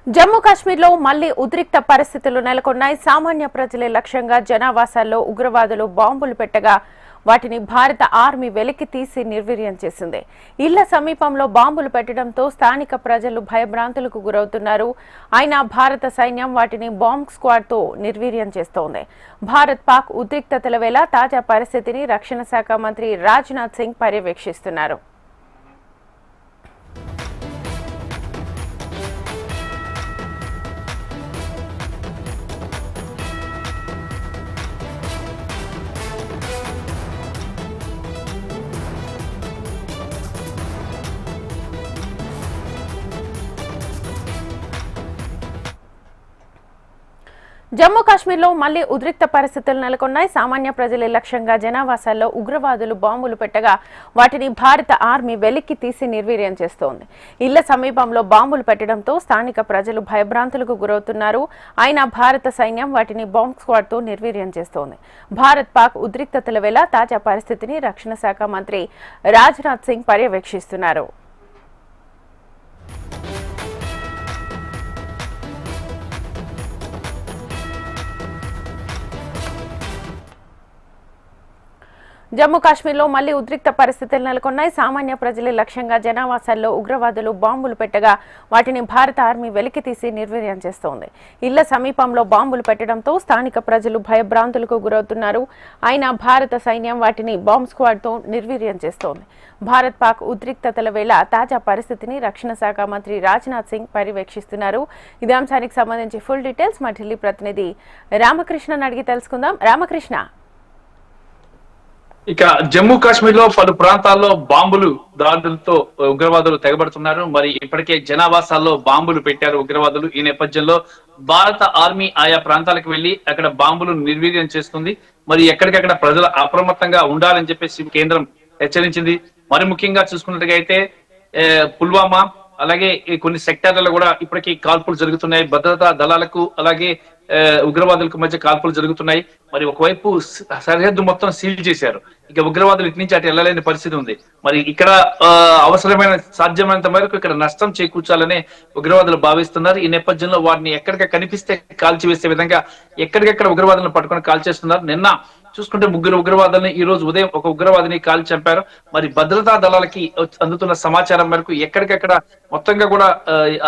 జమ్మూ కాశ్మీర్లో మళ్లీ ఉద్రిక్త పరిస్థితులు నెలకొన్నాయి. సామాన్య ప్రజలే లక్ష్యంగా జనావాసాల్లో ఉగ్రవాదులు బాంబులు పెట్టగా వాటిని భారత ఆర్మీ వెలికి తీసి నిర్వీర్యం చేసింది. ఇళ్ల సమీపంలో బాంబులు పెట్టడంతో స్థానిక ప్రజలు భయభ్రాంతులకు గురవుతున్నారు. అయినా భారత సైన్యం వాటిని బాంబ్ స్క్వాడ్తో నిర్వీర్యం చేస్తోంది. భారత్ పాక్ ఉద్రిక్తతల వేళ తాజా పరిస్థితిని రక్షణ శాఖ మంత్రి రాజ్నాథ్ సింగ్ పర్యవేక్షిస్తున్నారు. జమ్మూ కాశ్మీర్లో మళ్లీ ఉద్రిక్త పరిస్థితులు నెలకొన్నాయి. సామాన్య ప్రజలే లక్ష్యంగా జనావాసాల్లో ఉగ్రవాదులు బాంబులు పెట్టగా వాటిని భారత ఆర్మీ వెలికి తీసి నిర్వీర్యం చేస్తోంది. ఇళ్ల సమీపంలో బాంబులు పెట్టడంతో స్థానిక ప్రజలు భయభ్రాంతులకు గురవుతున్నారు. అయినా భారత సైన్యం వాటిని బాంబ్ స్క్వాడ్తో నిర్వీర్యం చేస్తోంది. భారత్ పాక్ ఉద్రిక్తతల వేళ తాజా పరిస్థితిని రక్షణ శాఖ మంత్రి రాజ్నాథ్ సింగ్ పర్యవేక్షిస్తున్నారు. జమ్మూ కాశ్మీర్లో మళ్లీ ఉద్రిక్త పరిస్థితులు నెలకొన్నాయి. సామాన్య ప్రజలే లక్ష్యంగా జనావాసాల్లో ఉగ్రవాదులు బాంబులు పెట్టగా వాటిని భారత ఆర్మీ వెలికితీసి నిర్వీర్యం చేస్తోంది. ఇళ్ల సమీపంలో బాంబులు పెట్టడంతో స్థానిక ప్రజలు భయభ్రాంతులకు గురవుతున్నారు. అయినా భారత సైన్యం వాటిని బాంబ్ స్క్వాడ్తో నిర్వీర్యం చేస్తోంది. భారత్ పాక్ ఉద్రిక్తతల వేళ తాజా పరిస్థితిని రక్షణ శాఖ మంత్రి రాజ్నాథ్ సింగ్ పర్యవేక్షిస్తున్నారు. ఇదే అంశానికి సంబంధించి ఫుల్ డీటెయిల్స్ మా ఢిల్లీ ప్రతినిధి రామకృష్ణను అడిగి తెలుసుకుందాం. రామకృష్ణ, ఇక జమ్మూ కాశ్మీర్ లో పలు ప్రాంతాల్లో బాంబులు దాడులతో ఉగ్రవాదులు తెగబడుతున్నారు. మరి ఇప్పటికే జనావాసాల్లో బాంబులు పెట్టారు ఉగ్రవాదులు. ఈ నేపథ్యంలో భారత ఆర్మీ ఆయా ప్రాంతాలకు వెళ్లి అక్కడ బాంబులు నిర్వీర్యం చేస్తుంది. మరి ఎక్కడికక్కడ ప్రజలు అప్రమత్తంగా ఉండాలని చెప్పేసి కేంద్రం హెచ్చరించింది. మరి ముఖ్యంగా చూసుకున్నట్టుగా పుల్వామా అలాగే కొన్ని సెక్టార్లలో కూడా ఇప్పటికీ కాల్పులు జరుగుతున్నాయి. భద్రతా దళాలకు అలాగే ఉగ్రవాదులకు మధ్య కాల్పులు జరుగుతున్నాయి. మరి ఒకవైపు సరిహద్దు మొత్తం సీల్ చేశారు. ఇక ఉగ్రవాదులు ఇటు నుంచి అటు వెళ్ళలేని పరిస్థితి ఉంది. మరి ఇక్కడ అవసరమైన సాధ్యమైనంత మేరకు ఇక్కడ నష్టం చేకూర్చాలనే ఉగ్రవాదులు భావిస్తున్నారు. ఈ నేపథ్యంలో వారిని ఎక్కడికి కనిపిస్తే కాల్చివేసే విధంగా ఎక్కడికెక్కడ ఉగ్రవాదులను పట్టుకొని కాల్చేస్తున్నారు. నిన్న చూసుకుంటే 3 ఉగ్రవాదుల్ని, ఈ రోజు ఉదయం ఒక ఉగ్రవాదిని కాల్చి చంపారు. మరి భద్రతా దళాలకి అందుతున్న సమాచారం మేరకు ఎక్కడికెక్కడ మొత్తంగా కూడా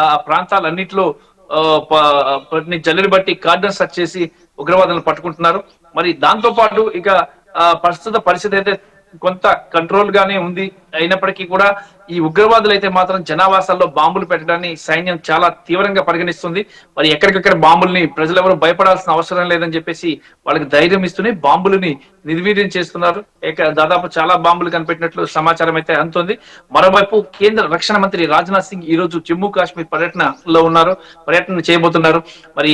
ఆ ప్రాంతాలన్నింటిలో జల్లెలు బట్టి కార్డన్ సెర్చ్ చేసి ఉగ్రవాదులను పట్టుకుంటున్నారు. మరి దాంతో పాటు ఇక ప్రస్తుత పరిస్థితి అయితే కొంత కంట్రోల్ గానే ఉంది. అయినప్పటికీ కూడా ఈ ఉగ్రవాదులు అయితే మాత్రం జనావాసాల్లో బాంబులు పెట్టడాన్ని సైన్యం చాలా తీవ్రంగా పరిగణిస్తుంది. మరి ఎక్కడికక్కడ బాంబుల్ని ప్రజలెవరూ భయపడాల్సిన అవసరం లేదని చెప్పేసి వాళ్ళకి ధైర్యం ఇస్తూనే బాంబులని నిర్వీర్యం చేస్తున్నారు. దాదాపు చాలా బాంబులు కనిపెట్టినట్లు సమాచారం అయితే అందుతుంది. మరోవైపు కేంద్ర రక్షణ మంత్రి రాజ్నాథ్ సింగ్ ఈ రోజు జమ్మూ కాశ్మీర్ పర్యటన చేయబోతున్నారు. మరి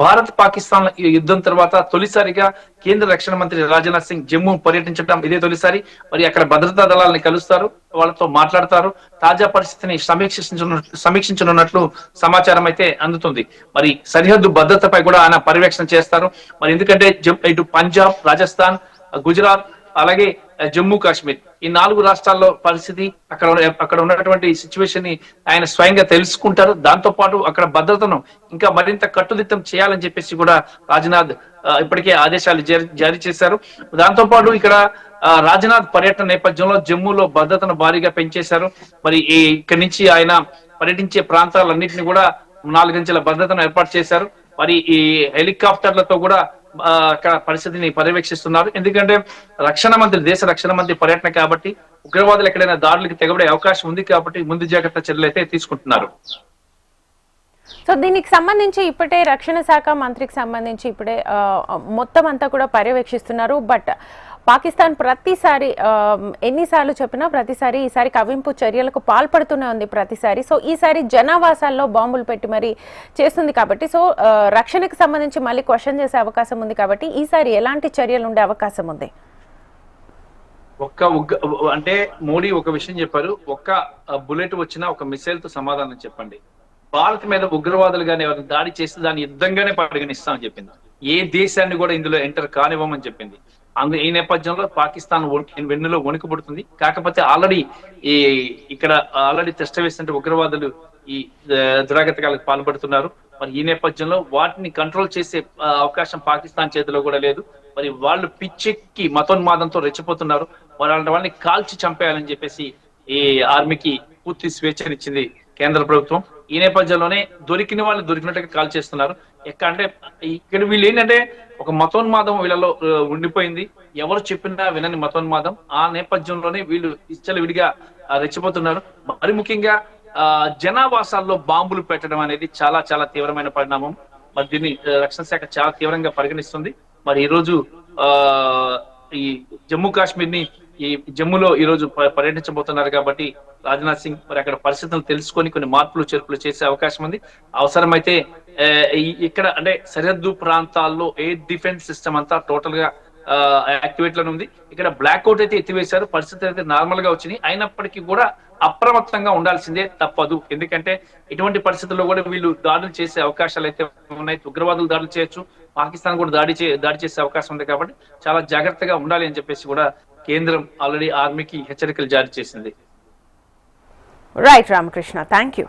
భారత్ పాకిస్తాన్ యుద్ధం తర్వాత తొలిసారిగా కేంద్ర రక్షణ మంత్రి రాజ్నాథ్ సింగ్ జమ్మూ పర్యటించడం ఇదే తొలిసారి. మరి అక్కడ భద్రతా దళాలని కలుస్తారు, వాళ్ళతో మాట్లాడతారు, తాజా పరిస్థితిని సమీక్షించనున్నట్లు సమాచారం అయితే అందుతుంది. మరి సరిహద్దు భద్రతపై కూడా ఆయన పర్యవేక్షణ చేస్తారు. మరి ఎందుకంటే ఇటు పంజాబ్, రాజస్థాన్, గుజరాత్ అలాగే జమ్మూ కాశ్మీర్ ఈ 4 రాష్ట్రాల్లో పరిస్థితి అక్కడ ఉన్నటువంటి సిచ్యువేషన్ ని ఆయన స్వయంగా తెలుసుకుంటారు. దాంతో పాటు అక్కడ భద్రతను ఇంకా మరింత కట్టుదిట్టం చేయాలని చెప్పేసి కూడా రాజ్నాథ్ ఇప్పటికే ఆదేశాలు జారీ చేశారు. దాంతో పాటు ఇక్కడ రాజ్నాథ్ పర్యటన నేపథ్యంలో జమ్మూలో భద్రతను భారీగా పెంచేశారు. మరి ఇక్కడి నుంచి ఆయన పర్యటించే ప్రాంతాలన్నింటినీ కూడా 4 అంచెల భద్రతను ఏర్పాటు చేశారు. మరి ఈ హెలికాప్టర్లతో కూడా అక్కడ పరిస్థితిని పర్యవేక్షిస్తున్నారు. ఎందుకంటే దేశ రక్షణ మంత్రి పర్యటన కాబట్టి ఉగ్రవాదులు ఎక్కడైనా దాడులకు తెగబడే అవకాశం ఉంది కాబట్టి ముందు జాగ్రత్త చర్యలు అయితే తీసుకుంటున్నారు. సో దీనికి సంబంధించి ఇప్పుడే రక్షణ శాఖ మంత్రికి సంబంధించి ఇప్పుడే మొత్తం అంతా కూడా పర్యవేక్షిస్తున్నారు. బట్ పాకిస్తాన్ ప్రతిసారి ఎన్నిసార్లు చెప్పినా ప్రతిసారి ఈసారి కవింపు చర్యలకు పాల్పడుతూనే ఉంది ప్రతిసారి. సో ఈసారి జనావాసాల్లో బాంబులు పెట్టి మరి చేస్తుంది కాబట్టి సో రక్షణకు సంబంధించి మళ్ళీ క్వశ్చన్ చేసే అవకాశం ఉంది కాబట్టి ఈసారి ఎలాంటి చర్యలు ఉండే అవకాశం ఉంది? అంటే మోడీ ఒక విషయం చెప్పారు, ఒక్క బుల్లెట్ వచ్చినా ఒక మిసైల్ తో సమాధానం చెప్పండి. భారత్ మీద ఉగ్రవాదులు గాని ఎవరిని దాడి చేస్తే దాన్ని యుద్ధంగానే పరిగణిస్తామని చెప్పింది. ఏ దేశాన్ని కూడా ఇందులో ఎంటర్ కానివ్వమని చెప్పింది. ఈ నేపథ్యంలో పాకిస్తాన్ వెన్నులో వణుకుపడుతుంది. కాకపోతే ఇక్కడ ఆల్రెడీ టెస్ట్ వేసినట్టు ఉగ్రవాదులు ఈ దురాగతకాలకు పాల్పడుతున్నారు. మరి ఈ నేపథ్యంలో వాటిని కంట్రోల్ చేసే అవకాశం పాకిస్తాన్ చేతిలో కూడా లేదు. మరి వాళ్ళు పిచ్చెక్కి మతోన్మాదంతో రెచ్చిపోతున్నారు. మరి అలాంటి వాళ్ళని కాల్చి చంపేయాలని చెప్పేసి ఈ ఆర్మీకి పూర్తి స్వేచ్ఛనిచ్చింది కేంద్ర ప్రభుత్వం. ఈ నేపథ్యంలోనే దొరికిన వాళ్ళు దొరికినట్టుగా కాల్ చేస్తున్నారు. అంటే ఇక్కడ వీళ్ళు ఏంటంటే ఒక మతోన్మాదం వీళ్ళలో ఉండిపోయింది. ఎవరు చెప్పినా వినని మతోన్మాదం. ఆ నేపథ్యంలోనే వీళ్ళు విడిగా రెచ్చిపోతున్నారు. మరి ముఖ్యంగా జనావాసాల్లో బాంబులు పెట్టడం అనేది చాలా చాలా తీవ్రమైన పరిణామం. మరి దీన్ని రక్షణ శాఖ చాలా తీవ్రంగా పరిగణిస్తుంది. మరి ఈ రోజు ఈ జమ్మూ కాశ్మీర్ ని ఈ జమ్మూలో ఈ రోజు పర్యటించబోతున్నారు కాబట్టి రాజ్నాథ్ సింగ్ మరి అక్కడ పరిస్థితులు తెలుసుకొని కొన్ని మార్పులు చేర్పులు చేసే అవకాశం ఉంది. అవసరమైతే ఇక్కడ అంటే సరిహద్దు ప్రాంతాల్లో ఎయిర్ డిఫెన్స్ సిస్టమ్ అంతా టోటల్ గా యాక్టివేట్ లోనే ఉంది. ఇక్కడ బ్లాక్అవుట్ అయితే ఎత్తివేశారు. పరిస్థితులు అయితే నార్మల్ గా వచ్చినాయి. అయినప్పటికీ కూడా అప్రమత్తంగా ఉండాల్సిందే తప్పదు. ఎందుకంటే ఇటువంటి పరిస్థితుల్లో కూడా వీళ్ళు దాడులు చేసే అవకాశాలు అయితే ఉన్నాయి. ఉగ్రవాదులు దాడులు చేయొచ్చు, పాకిస్తాన్ కూడా దాడి చేసే అవకాశం ఉంది. కాబట్టి చాలా జాగ్రత్తగా ఉండాలి అని చెప్పేసి కూడా కేంద్రం ఆల్రెడీ ఆర్మీకి హెచ్చరికలు జారీ చేసింది. Right Ramakrishna, thank you.